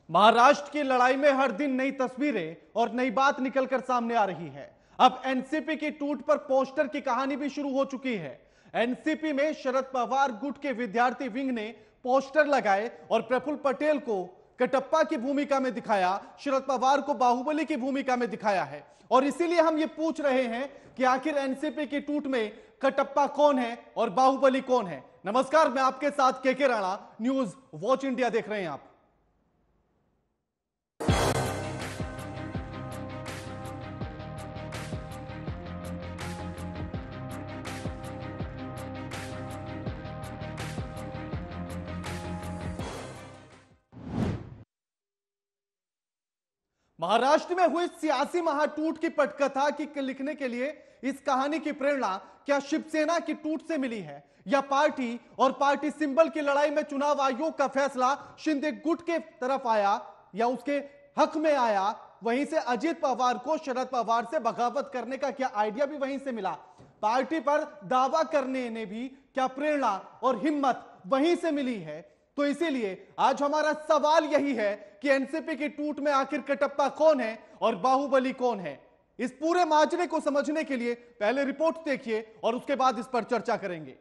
महाराष्ट्र की लड़ाई में हर दिन नई तस्वीरें और नई बात निकलकर सामने आ रही है। अब एनसीपी की टूट पर पोस्टर की कहानी भी शुरू हो चुकी है। एनसीपी में शरद पवार गुट के विद्यार्थी विंग ने पोस्टर लगाए और प्रफुल्ल पटेल को कटप्पा की भूमिका में दिखाया, शरद पवार को बाहुबली की भूमिका में दिखाया है। और इसीलिए हम ये पूछ रहे हैं कि आखिर एनसीपी की टूट में कटप्पा कौन है और बाहुबली कौन है। नमस्कार, मैं आपके साथ KK Rana, news watch India देख रहे हैं आप। महाराष्ट्र में हुई सियासी महाटूट की पटकथा की लिखने के लिए इस कहानी की प्रेरणा क्या शिवसेना की टूट से मिली है या पार्टी और पार्टी सिंबल की लड़ाई में चुनाव आयोग का फैसला शिंदे गुट के तरफ आया या उसके हक में आया? वहीं से अजित पवार को शरद पवार से बगावत करने का क्या आइडिया भी वहीं से मिला? पार्टी पर दावा करने ने भी क्या प्रेरणा और हिम्मत वहीं से मिली है? तो इसीलिए आज हमारा सवाल यही है कि एनसीपी की टूट में आखिर कटप्पा कौन है और बाहुबली कौन है। इस पूरे माजरे को समझने के लिए पहले रिपोर्ट देखिए और उसके बाद इस पर चर्चा करेंगे।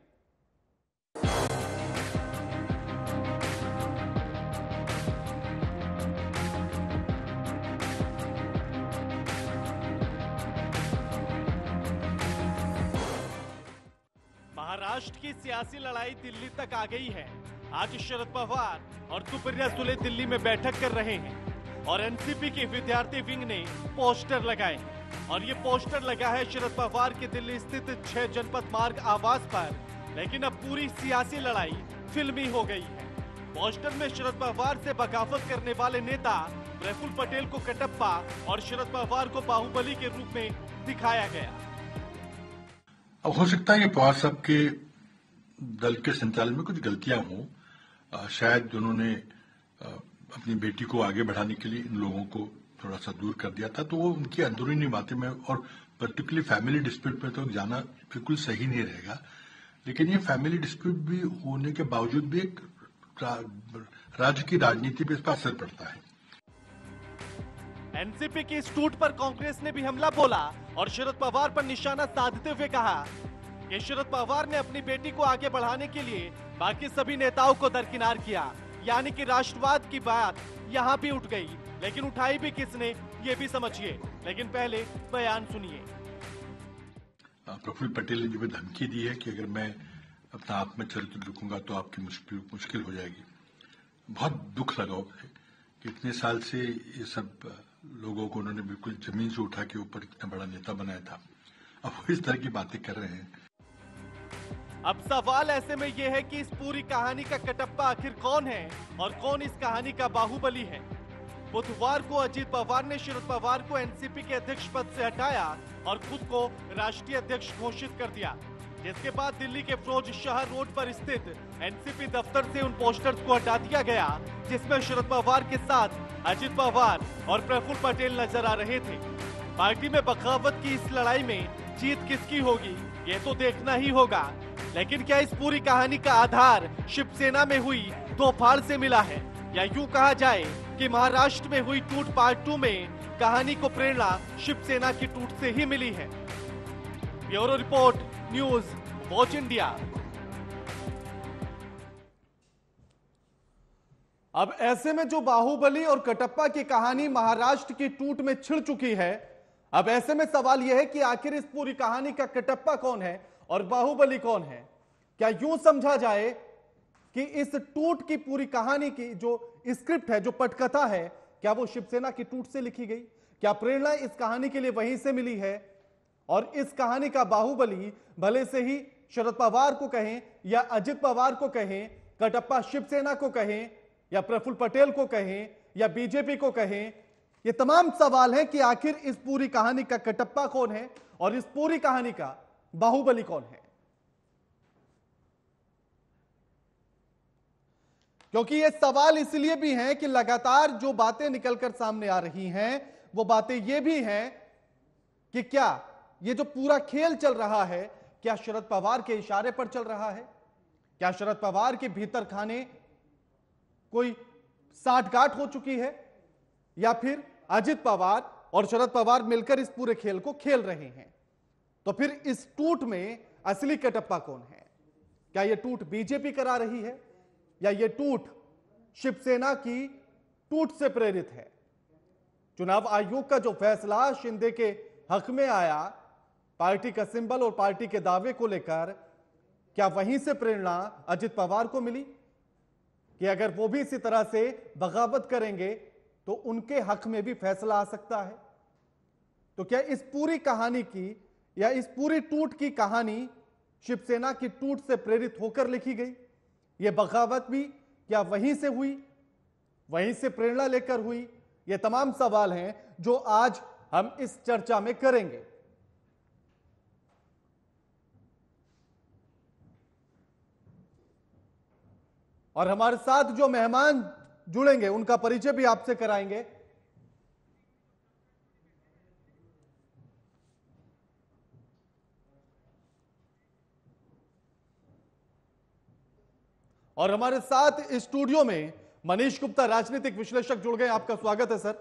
महाराष्ट्र की सियासी लड़ाई दिल्ली तक आ गई है। आज शरद पवार और सुप्रिया सुले दिल्ली में बैठक कर रहे हैं और एनसीपी के विद्यार्थी विंग ने पोस्टर लगाए हैं और ये पोस्टर लगा है शरद पवार के दिल्ली स्थित 6 जनपद मार्ग आवास पर। लेकिन अब पूरी सियासी लड़ाई फिल्मी हो गई है। पोस्टर में शरद पवार से बगावत करने वाले नेता प्रफुल्ल पटेल को कटप्पा और शरद पवार को बाहुबली के रूप में दिखाया गया। अब हो सकता है कि पवार साहब के दल के संचालन में कुछ गलतियां हों। शायद उन्होंने अपनी बेटी को आगे बढ़ाने के लिए इन लोगों को थोड़ा सा दूर कर दिया था, तो वो उनकी अंदरूनी बातें में और पर्टिकुलरली फैमिली डिस्प्यूट में तो जाना बिल्कुल सही नहीं रहेगा। लेकिन ये फैमिली डिस्प्यूट भी होने के बावजूद भी एक राज्य की राजनीति पे इसका असर पड़ता है। एनसीपी की इस टूट पर कांग्रेस ने भी हमला बोला और शरद पवार पर निशाना साधते हुए कहा कि शरद पवार ने अपनी बेटी को आगे बढ़ाने के लिए बाकी सभी नेताओं को दरकिनार किया, यानी कि राष्ट्रवाद की बात यहाँ भी उठ गई। लेकिन उठाई भी किसने, ये भी समझिए। लेकिन पहले बयान सुनिए। प्रफुल्ल पटेल ने जो धमकी दी है कि अगर मैं अपना आत्मचरित्र लिखूंगा तो आपकी मुश्किल हो जाएगी। बहुत दुख लगा है कि इतने साल से ये सब लोगों को उन्होंने बिल्कुल जमीन से उठा के ऊपर इतना बड़ा नेता बनाया था, अब वो इस तरह की बातें कर रहे हैं। अब सवाल ऐसे में यह है कि इस पूरी कहानी का कटप्पा आखिर कौन है और कौन इस कहानी का बाहुबली है। बुधवार को अजित पवार ने शरद पवार को एनसीपी के अध्यक्ष पद से हटाया और खुद को राष्ट्रीय अध्यक्ष घोषित कर दिया, जिसके बाद दिल्ली के फिरोज शाह रोड पर स्थित एनसीपी दफ्तर से उन पोस्टर्स को हटा दिया गया जिसमें शरद पवार के साथ अजित पवार और प्रफुल्ल पटेल नजर आ रहे थे। पार्टी में बगावत की इस लड़ाई में जीत किसकी होगी, ये तो देखना ही होगा। लेकिन क्या इस पूरी कहानी का आधार शिवसेना में हुई दो फाड़ से मिला है, या यूं कहा जाए कि महाराष्ट्र में हुई टूट पार्ट 2 में कहानी को प्रेरणा शिवसेना की टूट से ही मिली है। Bureau report, news watch India. अब ऐसे में जो बाहुबली और कटप्पा की कहानी महाराष्ट्र की टूट में छिड़ चुकी है, अब ऐसे में सवाल यह है कि आखिर इस पूरी कहानी का कटप्पा कौन है और बाहुबली कौन है। क्या यूं समझा जाए कि इस टूट की पूरी कहानी की जो स्क्रिप्ट है, जो पटकथा है, क्या वो शिवसेना की टूट से लिखी गई? क्या प्रेरणा इस कहानी के लिए वहीं से मिली है और इस कहानी का बाहुबली भले से ही शरद पवार को कहें या अजित पवार को कहें, कटप्पा शिवसेना को कहें या प्रफुल्ल पटेल को कहें या बीजेपी को कहें, ये तमाम सवाल है कि आखिर इस पूरी कहानी का कटप्पा कौन है और इस पूरी कहानी का बाहुबली कौन है। क्योंकि ये सवाल इसलिए भी हैं कि लगातार जो बातें निकलकर सामने आ रही हैं वो बातें ये भी हैं कि क्या ये जो पूरा खेल चल रहा है, क्या शरद पवार के इशारे पर चल रहा है? क्या शरद पवार के भीतर खाने कोई साठगांठ हो चुकी है, या फिर अजित पवार और शरद पवार मिलकर इस पूरे खेल को खेल रहे हैं? तो फिर इस टूट में असली कटप्पा कौन है? क्या यह टूट बीजेपी करा रही है, या यह टूट शिवसेना की टूट से प्रेरित है? चुनाव आयोग का जो फैसला शिंदे के हक में आया, पार्टी का सिंबल और पार्टी के दावे को लेकर, क्या वहीं से प्रेरणा अजित पवार को मिली कि अगर वो भी इसी तरह से बगावत करेंगे तो उनके हक में भी फैसला आ सकता है? तो क्या इस पूरी कहानी की, या इस पूरी टूट की कहानी शिवसेना की टूट से प्रेरित होकर लिखी गई? यह बगावत भी क्या वहीं से हुई, वहीं से प्रेरणा लेकर हुई? ये तमाम सवाल हैं जो आज हम इस चर्चा में करेंगे। और हमारे साथ जो मेहमान जुड़ेंगे उनका परिचय भी आपसे कराएंगे। और हमारे साथ इस स्टूडियो में मनीष गुप्ता, राजनीतिक विश्लेषक, जुड़ गए। आपका स्वागत है सर।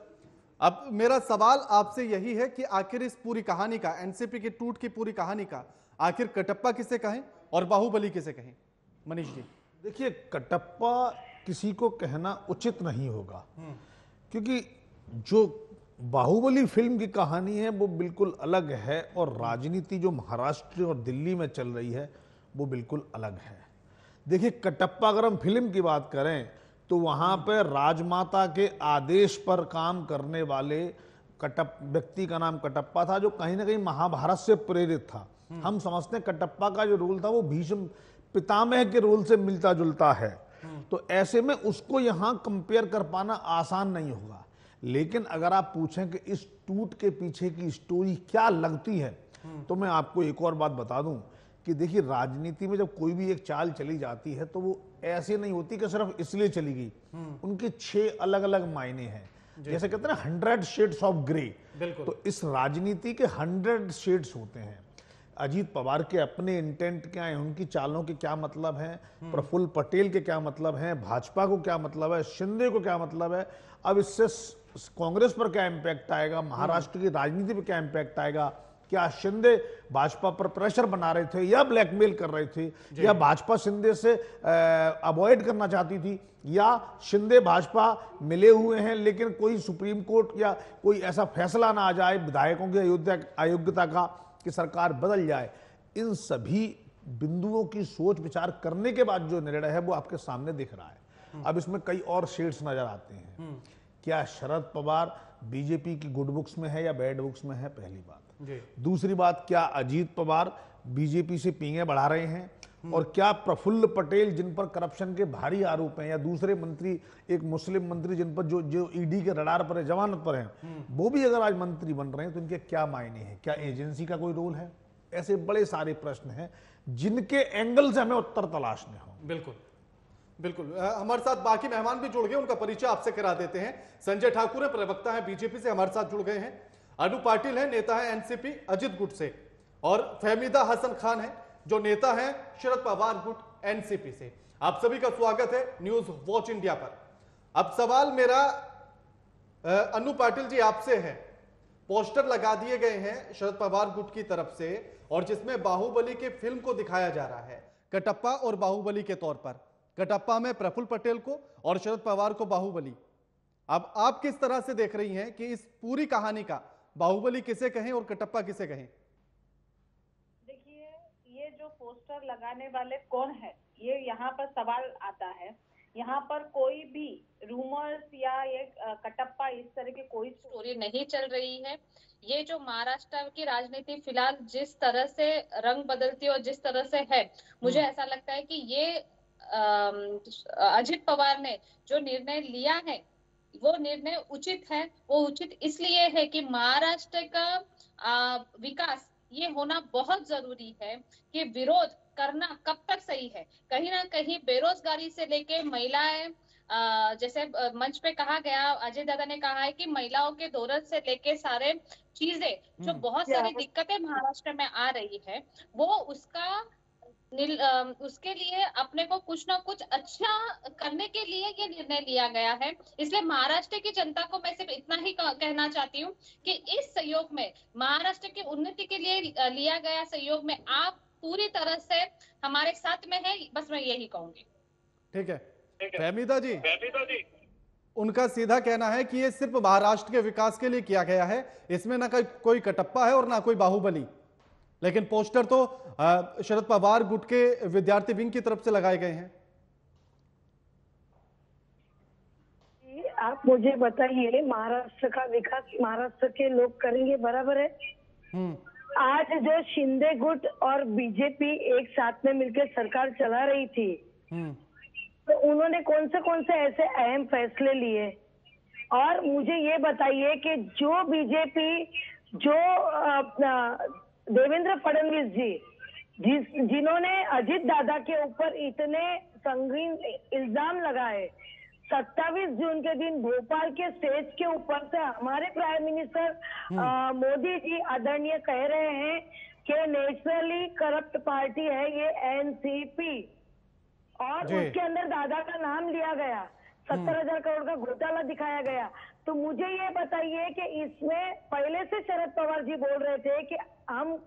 अब मेरा सवाल आपसे यही है कि आखिर इस पूरी कहानी का, एनसीपी की टूट की पूरी कहानी का, आखिर कटप्पा किसे कहें और बाहुबली किसे कहें? मनीष जी। देखिए, कटप्पा किसी को कहना उचित नहीं होगा, क्योंकि जो बाहुबली फिल्म की कहानी है वो बिल्कुल अलग है, और राजनीति जो महाराष्ट्र और दिल्ली में चल रही है वो बिल्कुल अलग है। देखिए, कटप्पा, अगर हम फिल्म की बात करें तो वहां पर राजमाता के आदेश पर काम करने वाले व्यक्ति का नाम कटप्पा था, जो कहीं ना कहीं महाभारत से प्रेरित था। हम समझते हैं कटप्पा का जो रोल था वो भीष्म पितामह के रोल से मिलता जुलता है, तो ऐसे में उसको यहां कंपेयर कर पाना आसान नहीं होगा। लेकिन अगर आप पूछें कि इस टूट के पीछे की स्टोरी क्या लगती है, तो मैं आपको एक और बात बता दूं कि देखिए, राजनीति में जब कोई भी एक चाल चली जाती है तो वो ऐसे नहीं होती कि सिर्फ इसलिए चली गई। उनके 6 अलग अलग मायने हैं, जैसे कहते हैं ना 100 शेड्स ऑफ ग्रे। तो इस राजनीति के 100 शेड्स होते हैं। अजीत पवार के अपने इंटेंट क्या है, उनकी चालों के क्या मतलब है, प्रफुल्ल पटेल के क्या मतलब है, भाजपा को क्या मतलब है, शिंदे को क्या मतलब है, अब इससे कांग्रेस पर क्या इंपैक्ट आएगा, महाराष्ट्र की राजनीति पर क्या इंपैक्ट आएगा, क्या शिंदे भाजपा पर प्रेशर बना रहे थे या ब्लैकमेल कर रहे थे, या भाजपा शिंदे से अवॉइड करना चाहती थी, या शिंदे भाजपा मिले हुए हैं लेकिन कोई सुप्रीम कोर्ट या कोई ऐसा फैसला ना आ जाए विधायकों की अयोग्यता का कि सरकार बदल जाए। इन सभी बिंदुओं की सोच विचार करने के बाद जो निर्णय है वो आपके सामने दिख रहा है। अब इसमें कई और शेड्स नजर आते हैं। क्या शरद पवार बीजेपी की गुड बुक्स में है या बैड बुक्स में है, पहली बात। दूसरी बात, क्या अजीत पवार बीजेपी से पींगे बढ़ा रहे हैं, और क्या प्रफुल्ल पटेल, जिन पर करप्शन के भारी आरोप हैं, या दूसरे मंत्री, एक मुस्लिम मंत्री जिन पर जो ईडी के रडार पर है, जमानत पर हैं, वो भी अगर आज मंत्री बन रहे हैं तो इनके क्या मायने हैं? क्या एजेंसी का कोई रोल है? ऐसे बड़े सारे प्रश्न हैं जिनके एंगल से हमें उत्तर तलाशने हो। बिल्कुल बिल्कुल। हमारे साथ बाकी मेहमान भी जुड़ गए, उनका परिचय आपसे करा देते हैं। संजय ठाकुर है, प्रवक्ता है बीजेपी से, हमारे साथ जुड़ गए हैं। अनु पाटिल है, नेता है एनसीपी अजित गुट से, और फहमीदा हसन खान है जो नेता है शरद पवार गुट एनसीपी से। आप सभी का स्वागत है न्यूज वॉच इंडिया पर। अब सवाल मेरा अनु पाटिल जी आपसे है। पोस्टर लगा दिए गए हैं शरद पवार गुट की तरफ से, और जिसमें बाहुबली के फिल्म को दिखाया जा रहा है, कटप्पा और बाहुबली के तौर पर। कटप्पा में प्रफुल्ल पटेल को और शरद पवार को बाहुबली। अब आप किस तरह से देख रही हैं कि इस पूरी कहानी का बाहुबली किसे कहें और कटप्पा किसे कहें? देखिए, ये जो पोस्टर लगाने वाले कौन है, ये यहाँ पर सवाल आता है। यहाँ पर कोई भी रूमर्स या ये कटप्पा इस तरह की कोई स्टोरी नहीं चल रही है। ये जो महाराष्ट्र की राजनीति फिलहाल जिस तरह से रंग बदलती है और जिस तरह से है, मुझे ऐसा लगता है कि ये अजित पवार ने जो निर्णय लिया है वो निर्णय उचित है। वो उचित इसलिए है कि महाराष्ट्र का विकास ये होना बहुत जरूरी है कि विरोध करना कब तक सही है। कहीं ना कहीं बेरोजगारी से लेके महिलाएं, जैसे मंच पे कहा गया, अजय दादा ने कहा है कि महिलाओं के दौलत से लेके सारे चीजें जो बहुत सारी दिक्कतें महाराष्ट्र में आ रही है, वो उसका उसके लिए अपने को कुछ ना कुछ अच्छा करने के लिए ये निर्णय लिया गया है। इसलिए महाराष्ट्र की जनता को मैं सिर्फ इतना ही कहना चाहती हूँ कि इस सहयोग में, महाराष्ट्र की उन्नति के लिए लिया गया सहयोग में आप पूरी तरह से हमारे साथ में है, बस मैं यही कहूंगी। ठीक है फहमीदा जी, उनका सीधा कहना है कि ये सिर्फ महाराष्ट्र के विकास के लिए किया गया है, इसमें ना कोई कटप्पा है और ना कोई बाहुबली, लेकिन पोस्टर तो शरद पवार गुट के विद्यार्थी विंग की तरफ से लगाए गए हैं। आप मुझे बताइए, महाराष्ट्र का विकास महाराष्ट्र के लोग करेंगे, बराबर है? आज जो शिंदे गुट और बीजेपी एक साथ में मिलकर सरकार चला रही थी, तो उन्होंने कौन से ऐसे अहम फैसले लिए? और मुझे ये बताइए कि जो बीजेपी, जो देवेंद्र फडणवीस जी, जिन्होंने अजित दादा के ऊपर इतने संगीन इल्जाम लगाए, 27 जून के दिन भोपाल के स्टेज के ऊपर से हमारे प्राइम मिनिस्टर मोदी जी आदरणीय कह रहे हैं कि नेचुरली करप्ट पार्टी है ये एनसीपी, और उसके अंदर दादा का नाम लिया गया, 70,000 करोड़ का घोटाला दिखाया गया। तो मुझे ये बताइए कि इसमें पहले से शरद पवार जी बोल रहे थे कि हम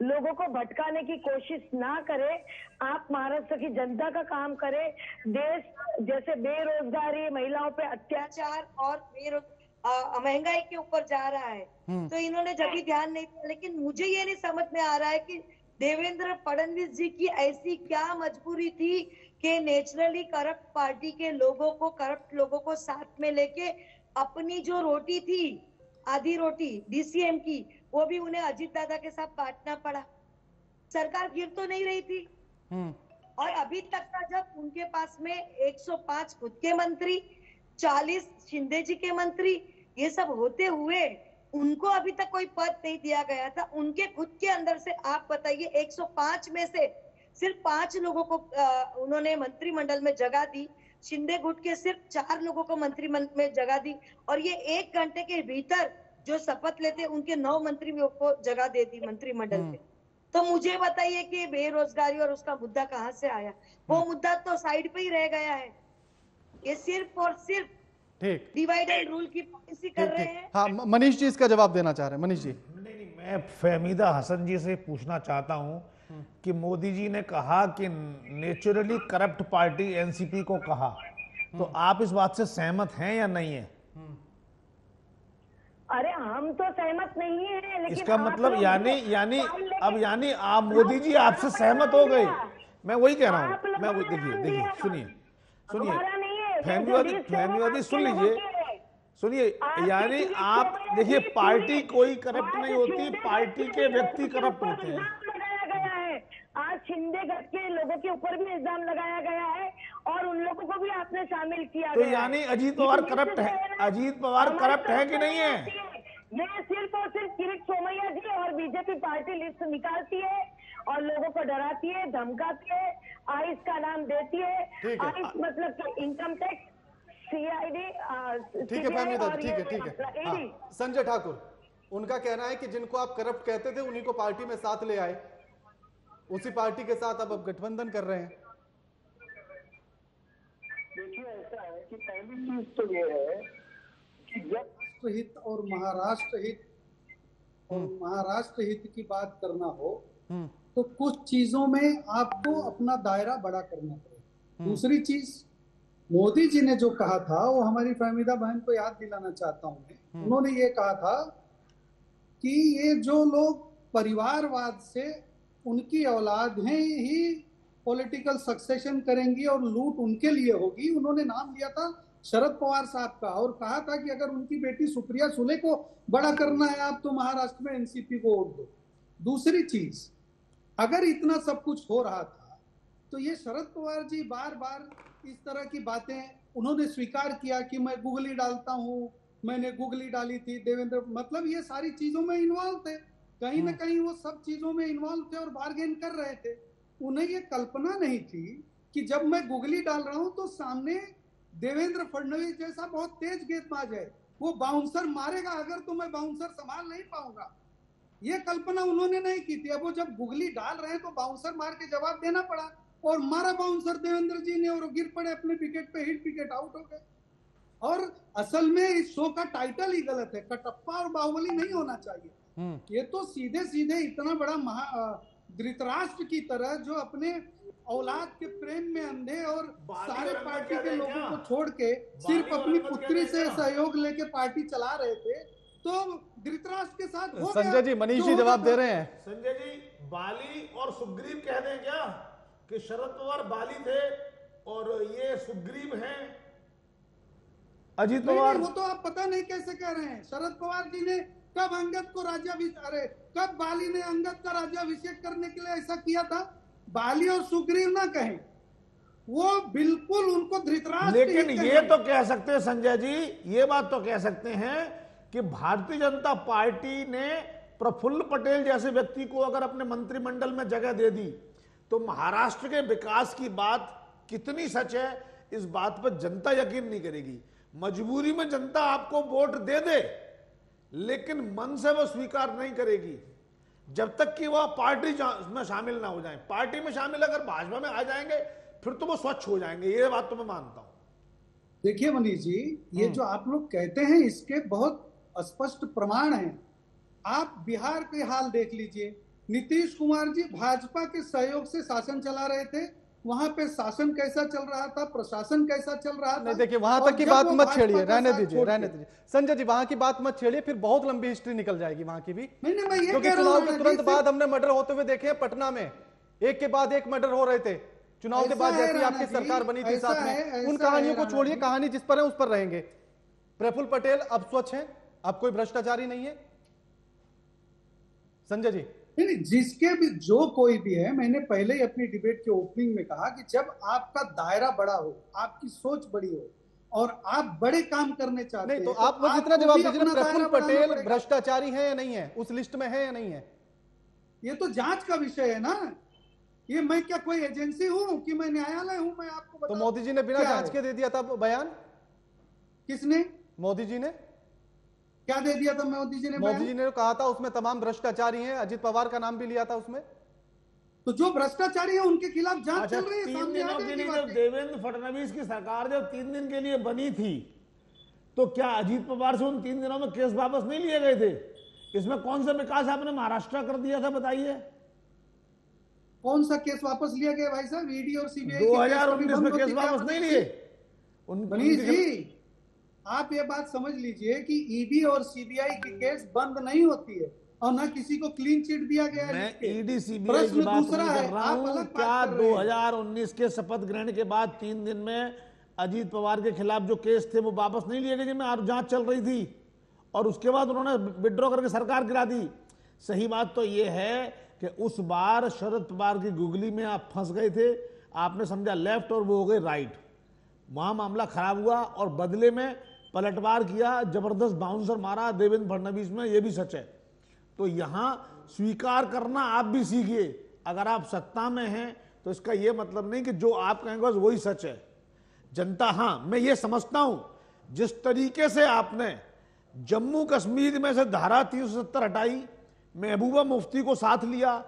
लोगों को भटकाने की कोशिश ना करें, आप महाराष्ट्र की जनता का काम करें। देश जैसे बेरोजगारी, महिलाओं पे अत्याचार और महंगाई के ऊपर जा रहा है, तो इन्होंने जब भी ध्यान नहीं दिया। लेकिन मुझे ये नहीं समझ में आ रहा है कि देवेंद्र फडणवीस जी की ऐसी क्या मजबूरी थी कि नेचुरली करप्ट पार्टी के लोगों को, करप्ट लोगों को साथ में लेके अपनी जो रोटी थी, आधी रोटी डीसीएम की, वो भी उन्हें अजित दादा के साथ बांटना पड़ा। सरकार गिर तो नहीं रही थी। और अभी तक का जब उनके पास में 105 खुद के मंत्री, 40 शिंदे जी के मंत्री, ये सब होते हुए उनको अभी तक कोई पद नहीं दिया गया था। उनके खुद के अंदर से आप बताइए, 105 में से सिर्फ 5 लोगों को उन्होंने मंत्रिमंडल में जगह दी, शिंदे गुट के सिर्फ 4 लोगों को मंत्रिमंडल में जगह दी, और ये 1 घंटे के भीतर जो शपथ लेते उनके 9 मंत्रियों को जगह दे दी मंत्रिमंडल में। तो मुझे बताइए कि बेरोजगारी और उसका मुद्दा कहां से आया? वो मुद्दा तो साइड पे ही रह गया है। ये सिर्फ और सिर्फ ठीक डिवाइड एंड रूल की पॉलिसी कर रहे हैं। हाँ, मनीष जी इसका जवाब देना चाह रहे हैं। मनीष जी। नहीं, मैं फहमीदा हसन जी से पूछना चाहता हूं कि मोदी जी ने कहा कि नेचुरली करप्ट पार्टी एनसीपी को कहा, तो आप इस बात से सहमत हैं या नहीं है? अरे हम तो सहमत नहीं है, लेकिन इसका मतलब यानी आप, मोदी जी आपसे सहमत हो गए। मैं वही कह रहा हूँ, मैं वही, देखिए सुनिए फहमीवादी सुन लीजिए, सुनिए, यानी आप देखिए, पार्टी कोई करप्ट नहीं होती, पार्टी के व्यक्ति करप्ट होते हैं। आज शिंदे गट के लोगों के ऊपर भी इल्जाम लगाया गया है और उन लोगों को भी आपने शामिल किया तो यानी अजीत पवार करप्ट है? अजीत पवार करप्ट है कि नहीं है? ये सिर्फ और सिर्फ किरीट सोमैया जी और बीजेपी पार्टी लिस्ट निकालती है और लोगों को डराती है, धमकाती है, आइस का नाम देती है। आइस मतलब कि इनकम टैक्स, सीआईडी। ठीक है फहमीदा, ठीक है। संजय ठाकुर, उनका कहना है कि जिनको आप करप्ट कहते थे उन्हीं को पार्टी में साथ ले आए, उसी पार्टी के साथ अब गठबंधन कर रहे हैं। देखिए, ऐसा है कि पहली चीज तो ये है कि जब राष्ट्र हित और महाराष्ट्र हित की बात करना हो तो कुछ चीजों में आपको अपना दायरा बड़ा करना पड़ेगा। दूसरी चीज, मोदी जी ने जो कहा था वो हमारी फहमीदा बहन को याद दिलाना चाहता हूं मैं। उन्होंने ये कहा था कि ये जो लोग परिवारवाद से उनकी औलाद हैं ही पॉलिटिकल सक्सेशन करेंगी और लूट उनके लिए होगी। उन्होंने नाम लिया था शरद पवार साहब का और कहा था कि अगर उनकी बेटी सुप्रिया सुले को बड़ा करना है आप, तो महाराष्ट्र में एनसीपी को वोट दो। दूसरी चीज, अगर इतना सब कुछ हो रहा था तो ये शरद पवार जी बार बार इस तरह की बातें, उन्होंने स्वीकार किया कि मैं गूगली डालता हूं, मैंने गूगली डाली थी, देवेंद्र, मतलब ये सारी चीजों में इन्वॉल्व थे, कहीं ना कहीं वो सब चीजों में इन्वॉल्व थे और बार्गेन कर रहे थे। उन्हें ये कल्पना नहीं थी कि जब मैं गूगली डाल रहा हूं तो सामने देवेंद्र फडणवीस जैसा बहुत तेज गेंदबाज है, वो बाउंसर मारेगा अगर तो मैं बाउंसर संभाल नहीं पाऊंगा। ये कल्पना उन्होंने नहीं की थी। अब वो जब गुगली डाल रहे हैं तो बाउंसर मार के जवाब देना पड़ा, और मारा बाउंसर देवेंद्र जी ने, और वो गिर पड़े अपने विकेट पे, हिट विकेट, आउट हो गए। और असल में इस शो का टाइटल ही गलत है, कटप्पा और बाहुबली नहीं होना चाहिए। ये तो सीधे सीधे इतना बड़ा धृतराष्ट्र की तरह, जो अपने औलाद के प्रेम में अंधे और सारे पार्टी के लोगों को छोड़ के सिर्फ अपनी पुत्री से सहयोग लेके पार्टी चला रहे थे, तो धृतराष्ट्र के साथ हो गया। संजय जी, मनीष जी जवाब दे रहे हैं। संजय जी, बाली और सुग्रीव कह दें क्या कि शरद पवार बाली थे और ये सुग्रीव हैं अजीत पवार? वो तो आप पता नहीं कैसे कह रहे हैं। शरद पवार जी ने कब अंगद को कब बाली ने अंगद का राज्याभिषेक करने के लिए ऐसा किया था? बाली और सुग्रीव ना कहें, वो बिल्कुल उनको धृतराष्ट्र। लेकिन ये तो कह सकते हैं संजय जी, ये बात तो कह सकते हैं कि भारतीय जनता पार्टी ने प्रफुल्ल पटेल जैसे व्यक्ति को अगर अपने मंत्रिमंडल में जगह दे दी, तो महाराष्ट्र के विकास की बात कितनी सच है, इस बात पर जनता यकीन नहीं करेगी। मजबूरी में जनता आपको वोट दे दे, लेकिन मन से वो स्वीकार नहीं करेगी जब तक कि वह पार्टी में शामिल ना हो जाए। पार्टी में शामिल अगर भाजपा में आ जाएंगे फिर तो वो स्वच्छ हो जाएंगे, ये बात तो मैं मानता हूं। देखिए मनीष जी, ये जो आप लोग कहते हैं इसके बहुत स्पष्ट प्रमाण हैं। आप बिहार के हाल देख लीजिए। नीतीश कुमार जी भाजपा के सहयोग से शासन चला रहे थे, वहां पे शासन कैसा चल रहा था, प्रशासन कैसा चल रहा था। नहीं देखिए, वहां तक की बात मत छेड़िए, रहने दीजिए। संजय जी, वहां की बात मत छेड़िए, फिर बहुत लंबी हिस्ट्री निकल जाएगी वहां की भी। नहीं, मैं ये क्योंकि चुनाव के तुरंत बाद हमने मर्डर होते हुए देखे हैं पटना में, एक के बाद एक मर्डर हो रहे थे चुनाव के बाद, जैसी आपकी सरकार बनी थी साथ में। उन कहानियों को छोड़िए, कहानी जिस पर है उस पर रहेंगे। प्रफुल्ल पटेल अब स्वच्छ हैं, अब कोई भ्रष्टाचारी नहीं है। संजय जी, नहीं, जिसके भी जो कोई भी है, मैंने पहले ही अपनी डिबेट के ओपनिंग में कहा कि जब आपका दायरा बड़ा हो, आपकी सोच बड़ी हो और आप बड़े काम करने चाहते हैं, नहीं तो आप बस इतना जवाब दीजिए, प्रफुल्ल पटेल भ्रष्टाचारी है या नहीं है, उस लिस्ट में है या नहीं है? ये तो जांच का विषय है ना। ये मैं क्या कोई एजेंसी हूं कि मैं न्यायालय हूं? मैं आपको बता। तो मोदी जी ने बिना जांच के दे दिया था बयान। किसने? मोदी जी ने। क्या दे दिया था मोदी जी ने? मोदी जी ने कहा था उसमें तमाम भ्रष्टाचारी हैं, अजीत पवार का नाम भी लिया था उसमें। तो जो भ्रष्टाचारी है उनके खिलाफ जांच चल रही है। 3 दिनों के लिए जब देवेंद्र फडणवीस की सरकार जब 3 दिन के लिए बनी थी, तो क्या अजीत पवार से उन 3 दिनों में केस वापस नहीं लिए गए थे? इसमें कौन सा विकास आपने महाराष्ट्र कर दिया था, बताइए? कौन सा केस वापस लिया गया भाई साहब? ईडी और सीबीआई 2019 में केस वापस नहीं लिए। मनीष जी, आप ये बात समझ लीजिए कि ईडी और सीबीआई की केस बंद नहीं होती है और ना किसी को क्लीन चिट दिया गया है। मैं ईडी सीबीआई की बात नहीं कर रहा हूं। क्या 2019 के शपथ ग्रहण के बाद 3 दिन में अजीत पवार के खिलाफ जो केस थे वो वापस नहीं लिए गए, जिनमें जांच चल रही थी, और उसके बाद उन्होंने विड्रॉ करके सरकार गिरा दी? सही बात तो ये है कि उस बार शरद पवार की गुगली में आप फंस गए थे, आपने समझा लेफ्ट और वो हो गए राइट, वहां मामला खराब हुआ और बदले में पलटवार किया, जबरदस्त बाउंसर मारा देवेंद्र फडणवीस में, ये भी सच है। तो यहां स्वीकार करना आप भी सीखिए। अगर आप सत्ता में हैं तो इसका यह मतलब नहीं कि जो आप कहेंगे बस वही सच है। जनता, हां मैं ये समझता हूं जिस तरीके से आपने जम्मू कश्मीर में से धारा 370 हटाई, महबूबा मुफ्ती को साथ लिया,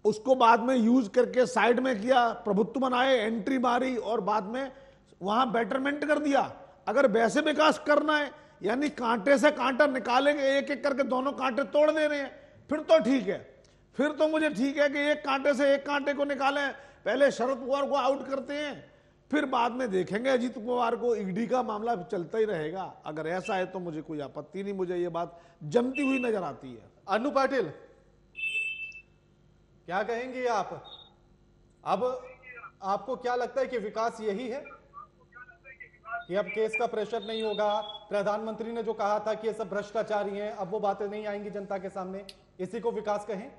उसको बाद में यूज करके साइड में किया, प्रभुत्व बनाए, एंट्री मारी और बाद में वहां बेटरमेंट कर दिया। अगर वैसे विकास करना है, यानी कांटे से कांटा निकालेंगे, एक एक करके दोनों कांटे तोड़ दे रहे हैं, फिर तो ठीक है। फिर तो मुझे ठीक है कि एक कांटे से एक कांटे को निकालें, पहले शरद पवार को आउट करते हैं, फिर बाद में देखेंगे अजीत पवार को। ईडी का मामला चलता ही रहेगा। अगर ऐसा है तो मुझे कोई आपत्ति नहीं, मुझे ये बात जमती हुई नजर आती है। अनु पाटिल, क्या कहेंगे आप? अब आपको क्या लगता है कि विकास यही है कि अब केस का प्रेशर नहीं होगा? प्रधानमंत्री ने जो कहा था कि ये सब भ्रष्टाचारी हैं, अब वो बातें नहीं आएंगी जनता के सामने, इसी को विकास कहें?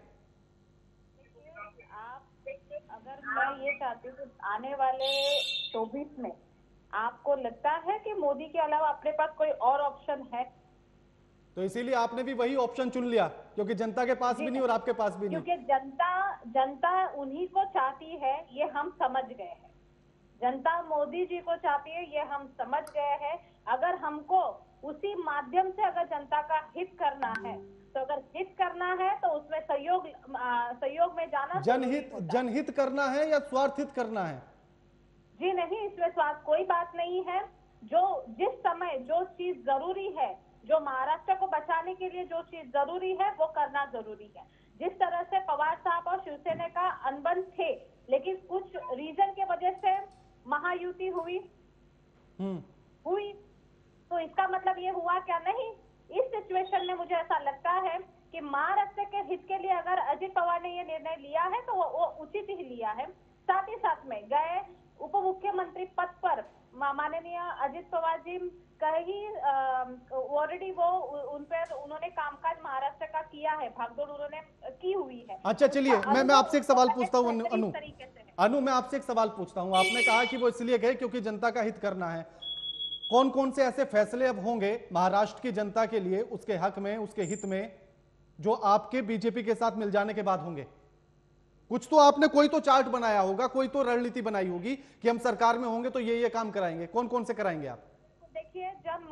अगर मैं ये चाहती हूँ आने वाले 24 में आपको लगता है कि मोदी के अलावा अपने पास कोई और ऑप्शन है? तो इसीलिए आपने भी वही ऑप्शन चुन लिया, क्योंकि जनता के पास भी नहीं और आपके पास भी नहीं। क्योंकि जनता उन्हीं को चाहती है, ये हम समझ गए हैं। जनता मोदी जी को चाहती है, ये हम समझ गए हैं। अगर हमको उसी माध्यम से अगर जनता का हित करना है, तो अगर हित करना है तो उसमें सहयोग में जाना जनहित करना है या स्वार्थित करना है? जी नहीं, इसमें स्वार्थ कोई बात नहीं है। जो जिस समय जो चीज जरूरी है, जो महाराष्ट्र को बचाने के लिए जो चीज जरूरी है वो करना जरूरी है। जिस तरह से पवार साहब और शिवसेना का अनबन थे, लेकिन कुछ रीजन के वजह से महायुति हुई, तो इसका मतलब ये हुआ क्या? नहीं। इस सिचुएशन में मुझे ऐसा लगता है कि महाराष्ट्र के हित के लिए अगर अजित पवार ने ये निर्णय लिया है तो वो उचित ही लिया है। साथ ही साथ में गए उप मुख्यमंत्री पद पर माननीय अजित पवार जी कहीं ऑलरेडी वो उन्होंने कामकाज महाराष्ट्र का किया है, भागदौड़ उन्होंने की हुई है। अच्छा चलिए, मैं आपसे एक सवाल पूछता हूँ अनु, मैं आपसे एक सवाल पूछता हूँ। आपने कहा कि वो इसलिए गए क्योंकि जनता का हित करना है। कौन कौन से ऐसे फैसले अब होंगे महाराष्ट्र की जनता के लिए, उसके हक में, उसके हित में, जो आपके बीजेपी के साथ मिल जाने के बाद होंगे? कुछ तो आपने कोई तो चार्ट बनाया होगा, कोई तो रणनीति बनाई होगी कि हम सरकार में होंगे तो ये काम कराएंगे। कौन कौन से कराएंगे आप? देखिए, जब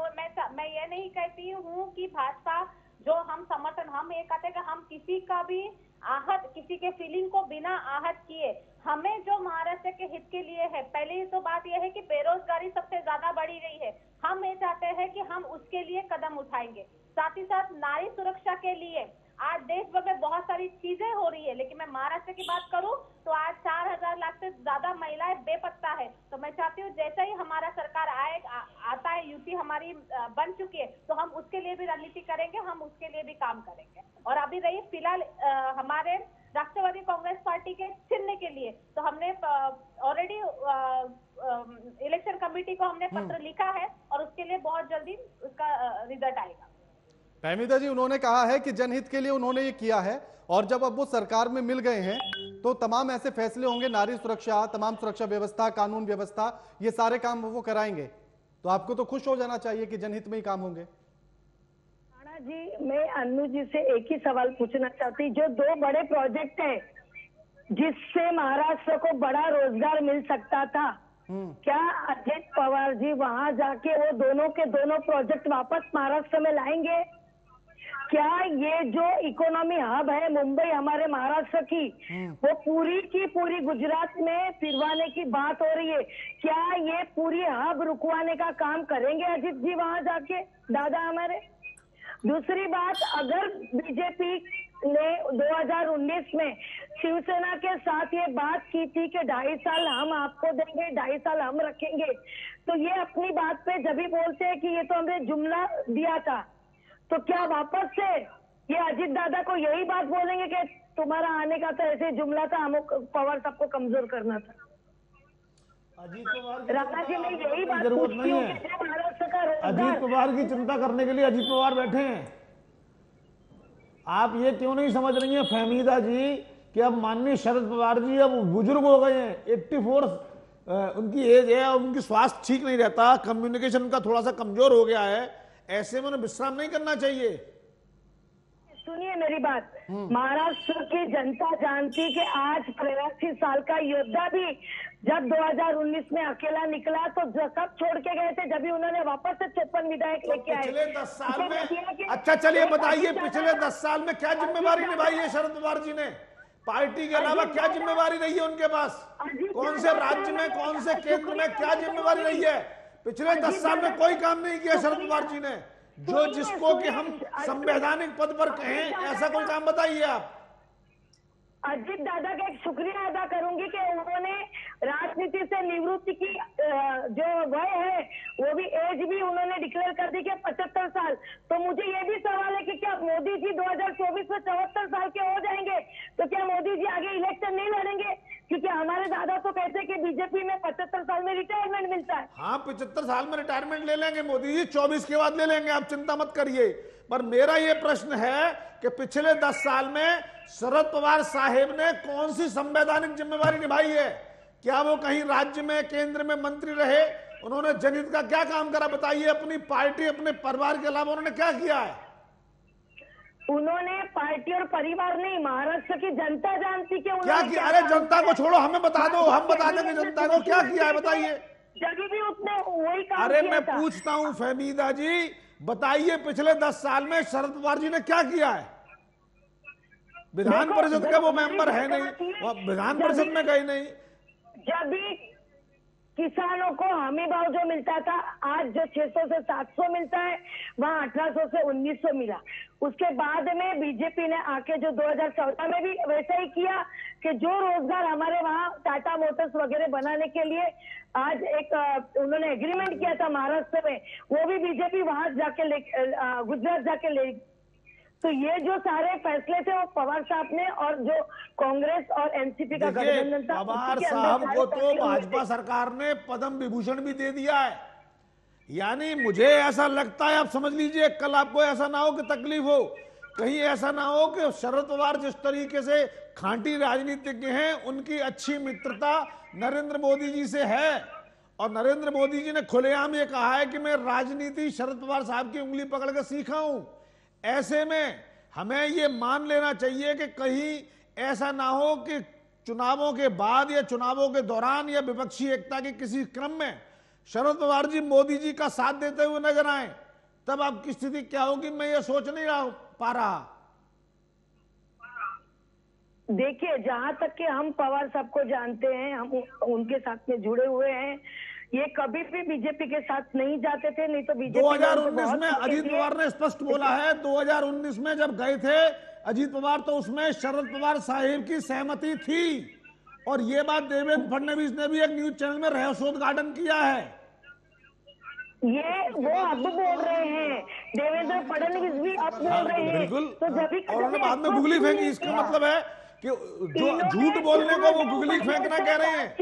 मैं ये नहीं कहती हूँ कि भाजपा जो हम समर्थन, हम ये कहते हैं कि हम किसी का भी आहत, किसी के फीलिंग को बिना आहत किए, हमें जो महाराष्ट्र के हित के लिए है, पहले तो बात यह है कि बेरोजगारी सबसे ज्यादा बढ़ी गई है, हम ये चाहते हैं कि हम उसके लिए कदम उठाएंगे। साथ ही साथ नारी सुरक्षा के लिए आज देश भर में बहुत सारी चीजें हो रही है, लेकिन मैं महाराष्ट्र की बात करूं तो आज 4,000 लाख से ज्यादा महिलाएं बेपत्ता है। तो मैं चाहती हूँ जैसे ही हमारा सरकार आता है, यूपी हमारी बन चुकी है, तो हम उसके लिए भी रणनीति करेंगे, हम उसके लिए भी काम करेंगे। और अभी रही फिलहाल हमारे राष्ट्रवादी कांग्रेस पार्टी के चिन्ह के लिए, तो हमने ऑलरेडी इलेक्शन कमेटी को हमने पत्र लिखा है और उसके लिए बहुत जल्दी उसका रिजल्ट आएगा। फहमीदा जी, उन्होंने कहा है कि जनहित के लिए उन्होंने ये किया है और जब अब वो सरकार में मिल गए हैं तो तमाम ऐसे फैसले होंगे, नारी सुरक्षा, तमाम सुरक्षा व्यवस्था, कानून व्यवस्था, ये सारे काम वो कराएंगे। तो आपको तो खुश हो जाना चाहिए कि जनहित में ही काम होंगे। राणा जी, मैं अन्नू जी से एक ही सवाल पूछना चाहती, जो 2 बड़े प्रोजेक्ट हैं जिससे महाराष्ट्र को बड़ा रोजगार मिल सकता था, क्या अजित पवार जी वहां जाके वो दोनों के दोनों प्रोजेक्ट वापस महाराष्ट्र में लाएंगे? क्या ये जो इकोनॉमी हब है मुंबई हमारे महाराष्ट्र की, वो पूरी की पूरी गुजरात में फिरवाने की बात हो रही है, क्या ये पूरी हब रुकवाने का काम करेंगे अजित जी वहां जाके, दादा हमारे? दूसरी बात, अगर बीजेपी ने 2019 में शिवसेना के साथ ये बात की थी कि 2.5 साल हम आपको देंगे, 2.5 साल हम रखेंगे, तो ये अपनी बात पे जब भी बोलते हैं कि ये तो हमने जुमला दिया था, तो क्या वापस से ये अजित दादा को यही बात बोलेंगे कि तुम्हारा आने का तो ऐसे जुमला था, हम पवार साहब को कमजोर करना था? अजीत पवार राणा जी, मैं यही बात जरूरत नहीं है। अजीत पवार की चिंता करने के लिए अजीत पवार बैठे हैं। आप ये क्यों नहीं समझ रही हैं फहमीदा जी कि अब माननीय शरद पवार जी अब बुजुर्ग हो गए हैं, 84 उनकी एज है, उनकी स्वास्थ्य ठीक नहीं रहता, कम्युनिकेशन उनका थोड़ा सा कमजोर हो गया है, ऐसे में उन्हें विश्राम नहीं करना चाहिए। सुनिए मेरी बात, महाराष्ट्र की जनता जानती कि आज 83 साल का योद्धा भी जब 2019 में अकेला निकला तो कब छोड़ के गए थे, जब भी उन्होंने वापस से 56 विधायक लेके आए। पिछले 10 साल में, अच्छा चलिए बताइए, पिछले 10 साल में क्या जिम्मेवारी निभाई है शरद पवार जी ने? पार्टी के अलावा क्या जिम्मेवारी रही है उनके पास? कौन से राज्य में, कौन से केंद्र में क्या जिम्मेवारी रही है? पिछले 10 साल में कोई काम नहीं किया शरद पवार जी ने, जो जिसको कि हम संवैधानिक पद पर कहें, ऐसा कोई काम बताइए आप। अजित दादा का एक शुक्रिया अदा करूंगी कि उन्होंने राजनीति से निवृत्ति की जो वय है, वो भी एज भी उन्होंने डिक्लेयर कर दी कि 75 साल। तो मुझे ये भी सवाल है कि क्या मोदी जी 2024 में 74 साल के हो जाएंगे, तो क्या मोदी जी आगे इलेक्शन नहीं लड़ेंगे? क्योंकि हमारे दादा तो कहते हैं कि बीजेपी में 75 साल में रिटायरमेंट मिलता है। हाँ, 75 साल में रिटायरमेंट ले लेंगे मोदी जी, 24 के बाद ले लेंगे, आप चिंता मत करिए। पर मेरा ये प्रश्न है कि पिछले 10 साल में शरद पवार साहेब ने कौन सी संवैधानिक जिम्मेवारी निभाई है? क्या वो कहीं राज्य में, केंद्र में मंत्री रहे? उन्होंने जनहित का क्या काम करा बताइए? अपनी पार्टी, अपने परिवार के अलावा उन्होंने क्या किया है? उन्होंने पार्टी और परिवार नहीं, महाराष्ट्र की जनता जानती कि क्या किया? अरे जनता को छोड़ो, हमें बता दो, हम बता देंगे जनता को क्या किया है, बताइए। जब भी उसने वही काम अरे किया मैं था। पूछता हूं फहमीदा जी, बताइए पिछले 10 साल में शरद पवार जी ने क्या किया है? विधान देखो, परिषद के वो हमारी मेंबर है बात नहीं, ये- वो विधान परिषद में गए नहीं। जब भी किसानों को हमी भाव जो मिलता था, आज जो 600 से 700 मिलता है, वहाँ 1800 से 1900 मिला। उसके बाद में बीजेपी ने आके जो 2014 में भी वैसा ही किया कि जो रोजगार हमारे वहाँ टाटा मोटर्स वगैरह बनाने के लिए आज एक उन्होंने एग्रीमेंट किया था महाराष्ट्र में, वो भी बीजेपी वहां जाके गुजरात जाके ले। तो ये जो सारे फैसले थे वो पवार साहब ने, और जो कांग्रेस और एनसीपी का देखिए, गठबंधन था पवार उसके अंदर साहब सारे को तो फैसले हुए भाजपा थे। सरकार ने पद्म विभूषण भी दे दिया है। यानी मुझे ऐसा लगता है, आप समझ लीजिए, कल आपको ऐसा ना हो कि तकलीफ हो, कहीं ऐसा ना हो कि शरद पवार जिस तरीके से खांटी राजनीतिज्ञ हैं, उनकी अच्छी मित्रता नरेंद्र मोदी जी से है, और नरेंद्र मोदी जी ने खुलेआम ये कहा है कि मैं राजनीति शरद पवार साहब की उंगली पकड़ के सीखा हूं। ऐसे में हमें ये मान लेना चाहिए कि कहीं ऐसा ना हो कि चुनावों के बाद या चुनावों के दौरान या विपक्षी एकता के किसी क्रम में शरद पवार जी मोदी जी का साथ देते हुए नजर आए, तब आपकी स्थिति क्या होगी, मैं ये सोच नहीं पा रहा। देखिए, जहां तक कि हम पवार साहब को जानते हैं, हम उनके साथ में जुड़े हुए हैं, ये कभी भी बीजेपी के साथ नहीं जाते थे, नहीं तो बीजेपी 2019 में अजीत पवार ने स्पष्ट बोला है, 2019 में जब गए थे अजीत पवार तो उसमें शरद पवार साहिब की सहमति थी, और ये बात देवेंद्र फडणवीस ने भी एक न्यूज चैनल में रहस्योद्घाटन किया है। ये वो अब बोल रहे हैं, देवेंद्र फडणवीस भी अब बोल रहे हैं। बिल्कुल, तो जब भी और उन्होंने बाद में गुगली फेंकी। इसका मतलब है कि जो झूठ बोलने को वो गुगली फेंकना कह रहे हैं।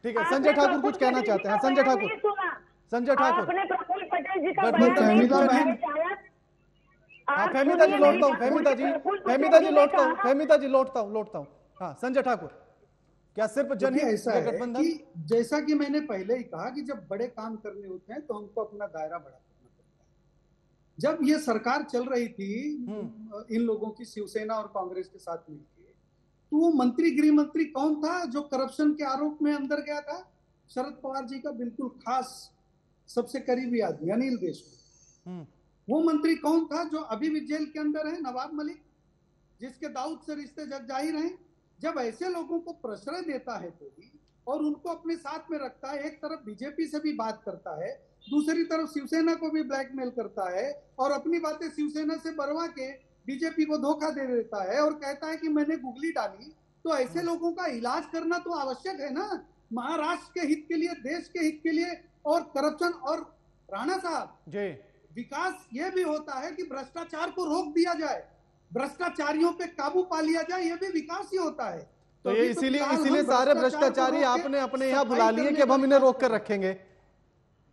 ठीक है, संजय ठाकुर कुछ कहना चाहते हैं। संजय ठाकुर, संजय ठाकुर, आपने प्रफुल्ल पटेल जी का गठबंधन बयान फहमीदा नहीं बहन। सुना है शायद? हाँ, आप फहमीदा जी सुनिए लौटता हूँ, मेरी फहमीदा बात। जी, प्रफुल्ल फहमीदा जी पटेल लौटता ने हूँ, कहा- फहमीदा जी लौटता हूँ। हाँ, संजय ठाकुर, क्या सिर्फ देखिए, जनहित ऐसा या है गठबंधन? कि जैसा कि मैंने पहले ही कहा कि जब बड़े काम करने होते हैं तो हमको अपना दायरा बड़ा करना पड़ता है। जब ये सरकार चल रही थी इन लोगों की, शिवसेना और कांग्रेस के साथ मिलकर, तो वो मंत्री, गृह मंत्री कौन था जो करप्शन के आरोप में अंदर गया था? शरद पवार जी का बिल्कुल खास सबसे करीबी आदमी अनिल देशमुख। वो मंत्री कौन था जो अभी भी जेल के अंदर है? नवाब मलिक, जिसके दाऊद से रिश्ते जग जाहिर हैं। जब ऐसे लोगों को प्रश्रय देता है कोई और उनको अपने साथ में रखता है, एक तरफ बीजेपी से भी बात करता है, दूसरी तरफ शिवसेना को भी ब्लैकमेल करता है, और अपनी बातें शिवसेना से बढ़वा के बीजेपी को धोखा दे देता है और कहता है कि मैंने गुगली डाली, तो ऐसे लोगों का इलाज करना तो आवश्यक है ना, महाराष्ट्र के हित के लिए, देश के हित के लिए। और करप्शन, और राणा साहब जी, विकास ये भी होता है कि भ्रष्टाचार को रोक दिया जाए, भ्रष्टाचारियों पे काबू पा लिया जाए, ये भी विकास ही होता है। तो ये इसीलिए सारे भ्रष्टाचारी आपने अपने यहाँ बुला लिए कि अब हम इन्हें रोक कर रखेंगे,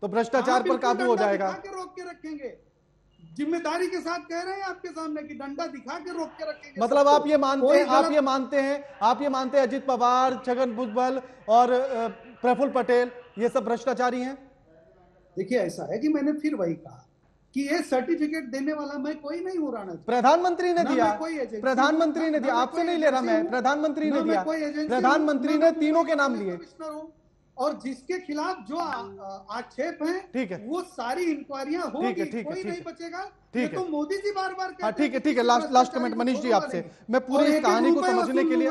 तो भ्रष्टाचार पर काबू हो जाएगा। रोक के रखेंगे, जिम्मेदारी के साथ कह रहे हैं आपके सामने कि डंडा दिखा के रोक के रखेंगे। मतलब आप ये मानते हैं अजीत पवार, छगन भुजबल और प्रफुल्ल पटेल ये सब भ्रष्टाचारी हैं? देखिए, ऐसा है कि मैंने फिर वही कहा कि ये सर्टिफिकेट देने वाला मैं कोई नहीं हूँ राणा। प्रधानमंत्री ने दिया, प्रधानमंत्री ने दिया, आपसे नहीं ले रहा मैं, प्रधानमंत्री ने दिया, प्रधानमंत्री ने तीनों के नाम लिए, और जिसके खिलाफ जो आक्षेप हैं, ठीक है, वो सारी इंक्वायरियां होगी, कोई नहीं बचेगा। ये तो मोदी जी बार बार कहते हैं। ठीक है, लास्ट कमेंट मनीष जी आपसे। मैं पूरी इस कहानी को समझने के लिए,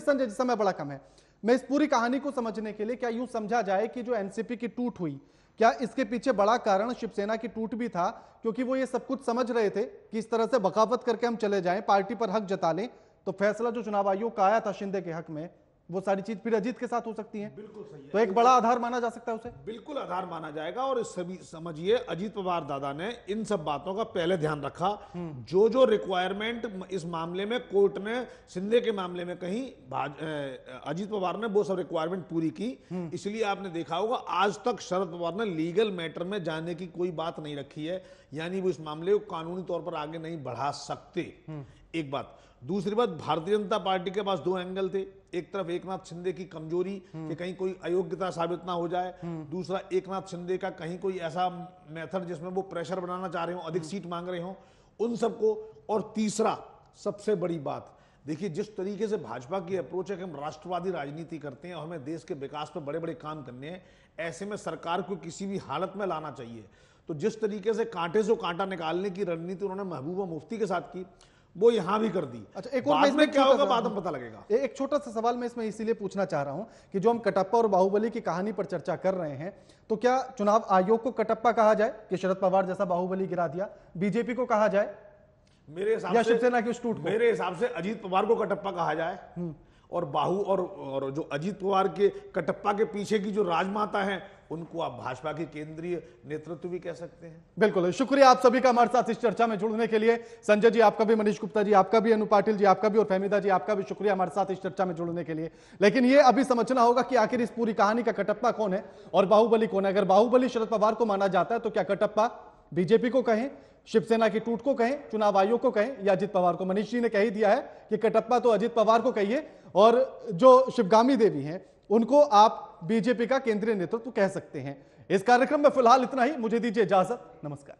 संजय जी समय बड़ा कम है, मैं इस पूरी कहानी को समझने के लिए क्या यूं समझा जाए कि जो एनसीपी की टूट हुई, क्या इसके पीछे बड़ा कारण शिवसेना की टूट भी था? क्योंकि वो ये सब कुछ समझ रहे थे कि इस तरह से बगावत करके हम चले जाएं, पार्टी पर हक जता लें, तो फैसला जो चुनाव आयोग का आया था शिंदे के हक में, वो सारी चीज फिर अजीत के साथ हो सकती है। बिल्कुल सही है। तो एक बड़ा आधार माना जा सकता है उसे, बिल्कुल आधार माना जाएगा। और सभी समझिए, अजीत पवार दादा ने इन सब बातों का पहले ध्यान रखा। जो रिक्वायरमेंट इस मामले में कोर्ट ने शिंदे के मामले में कहीं, अजीत पवार ने वो सब रिक्वायरमेंट पूरी की। इसलिए आपने देखा होगा आज तक शरद पवार ने लीगल मैटर में जाने की कोई बात नहीं रखी है, यानी वो इस मामले को कानूनी तौर पर आगे नहीं बढ़ा सकते। एक बात। दूसरी बात, भारतीय जनता पार्टी के पास दो एंगल थे। एक तरफ एकनाथ शिंदे की कमजोरी कि कहीं कोई अयोग्यता साबित ना हो जाए, दूसरा एकनाथ शिंदे का कहीं कोई ऐसा मेथड जिसमें वो प्रेशर बनाना चाह रहे हो, अधिक सीट मांग रहे हो, उन सबको। और तीसरा सबसे बड़ी बात, देखिए जिस तरीके से भाजपा की अप्रोच है कि हम राष्ट्रवादी राजनीति करते हैं और हमें देश के विकास पर बड़े बड़े काम करने हैं, ऐसे में सरकार को किसी भी हालत में लाना चाहिए। तो जिस तरीके से कांटे से कांटा निकालने की रणनीति उन्होंने महबूबा मुफ्ती के साथ की, वो यहां भी कर दी। अच्छा, एक और बाद में क्या होगा बाद में हाँ, पता लगेगा। एक छोटा सा सवाल मैं इसमें इसीलिए पूछना चाह रहा हूं कि जो हम कटप्पा और बाहुबली की कहानी पर चर्चा कर रहे हैं, तो क्या चुनाव आयोग को कटप्पा कहा जाए कि शरद पवार जैसा बाहुबली गिरा दिया, बीजेपी को कहा जाए मेरे हिसाब या से शिवसेना की उस टूट को? मेरे हिसाब से अजीत पवार को कटप्पा कहा जाए, और और जो अजीत पवार के कटप्पा के पीछे की जो राजमाता है उनको आप भाजपा के केंद्रीय नेतृत्व भी कह सकते हैं। बिल्कुल, शुक्रिया आप सभी का हमारे साथ इस चर्चा में जुड़ने के लिए। संजय जी आपका भी, मनीष गुप्ता जी आपका भी, अनु पाटिल जी आपका भी, और फहमीदा जी आपका भी शुक्रिया हमारे साथ इस चर्चा में जुड़ने के लिए। लेकिन ये अभी समझना होगा कि आखिर इस पूरी कहानी का कटप्पा कौन है और बाहुबली कौन है। अगर बाहुबली शरद पवार को माना जाता है तो क्या कटप्पा बीजेपी को कहें, शिवसेना की टूट को कहें, चुनाव आयोग को कहें, या अजित पवार को? मनीष जी ने कह ही दिया है कि कटप्पा तो अजित पवार को कहिए, और जो शिवगामी देवी हैं उनको आप बीजेपी का केंद्रीय नेतृत्व कह सकते हैं। इस कार्यक्रम में फिलहाल इतना ही, मुझे दीजिए इजाजत, नमस्कार।